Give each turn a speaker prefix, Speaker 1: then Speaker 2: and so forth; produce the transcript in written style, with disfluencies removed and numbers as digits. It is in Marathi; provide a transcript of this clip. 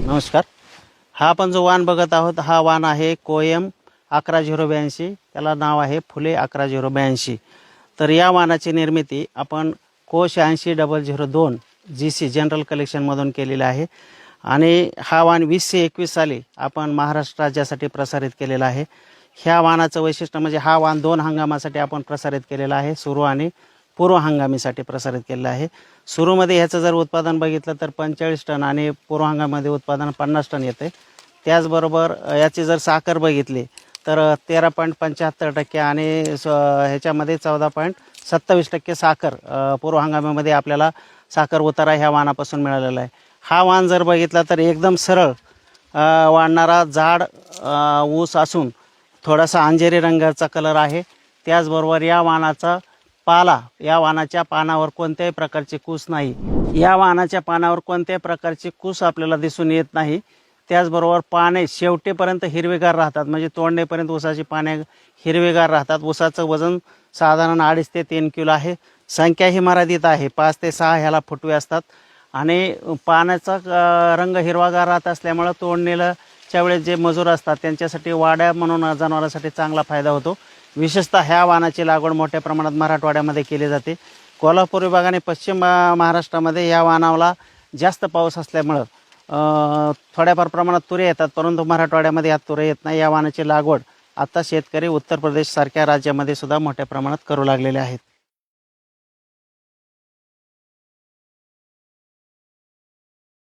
Speaker 1: नमस्कार. हा आपण जो वाण बघत आहोत हा वाण आहे कोयम 11082. त्याला नाव आहे फुले 11082. तर या वाणाची निर्मिती आपण कोश 80002 GC जनरल कलेक्शनमधून केलेला आहे आणि हा वाण 2021 साली आपण महाराष्ट्र राज्यासाठी प्रसारित केलेला आहे. ह्या वाणाचं वैशिष्ट्य म्हणजे हा वाण 2 हंगामासाठी आपण प्रसारित केलेला आहे. सुरू आणि पूर्व हंगामीसाठी प्रसारित केलेलं आहे. सुरूमध्ये ह्याचं जर उत्पादन बघितलं तर 45 टन आणि पूर्व हंगामामध्ये उत्पादन 50 टन येते. त्याचबरोबर याची जर साखर बघितली तर 13.75% आणि ह्याच्यामध्ये 14.27% साखर पूर्व हंगामामध्ये आपल्याला साखर उतारा ह्या वाणापासून मिळालेला आहे. हा वाण जर बघितला तर एकदम सरळ वाढणारा जाड ऊस असून थोडासा अंजेरी रंगाचा कलर आहे. त्याचबरोबर या वाणाचा पाला, या वाणाच्या पानावर कोणत्याही प्रकारची कूस नाही. या वाणाच्या पानावर कोणत्याही प्रकारची कूस आपल्याला दिसून येत नाही. त्याचबरोबर पाने शेवटेपर्यंत हिरवेगार राहतात, म्हणजे तोडणेपर्यंत ऊसाची पाने हिरवेगार राहतात. ऊसाचं वजन साधारण 2.5 ते 3 किलो आहे. संख्या ही मर्यादित आहे, 5 ते 6 ह्याला फुटवे असतात आणि पाण्याचा रंग हिरवागार राहत असल्यामुळं तोडणीच्या वेळेस जे मजूर असतात त्यांच्यासाठी वाड्या म्हणून जनावरांसाठी चांगला फायदा होतो. विशेषतः ह्या वाणाची लागवड मोठ्या प्रमाणात मराठवाड्यामध्ये केली जाते. कोल्हापूर विभाग आणि पश्चिम महाराष्ट्रामध्ये या वाणाला जास्त पाऊस असल्यामुळं थोड्याफार प्रमाणात तुरे येतात, परंतु मराठवाड्यामध्ये या तुरे येत नाही. या वाणाची लागवड आता शेतकरी उत्तर प्रदेश सारख्या राज्यामध्ये सुद्धा मोठ्या प्रमाणात करू लागलेले आहेत.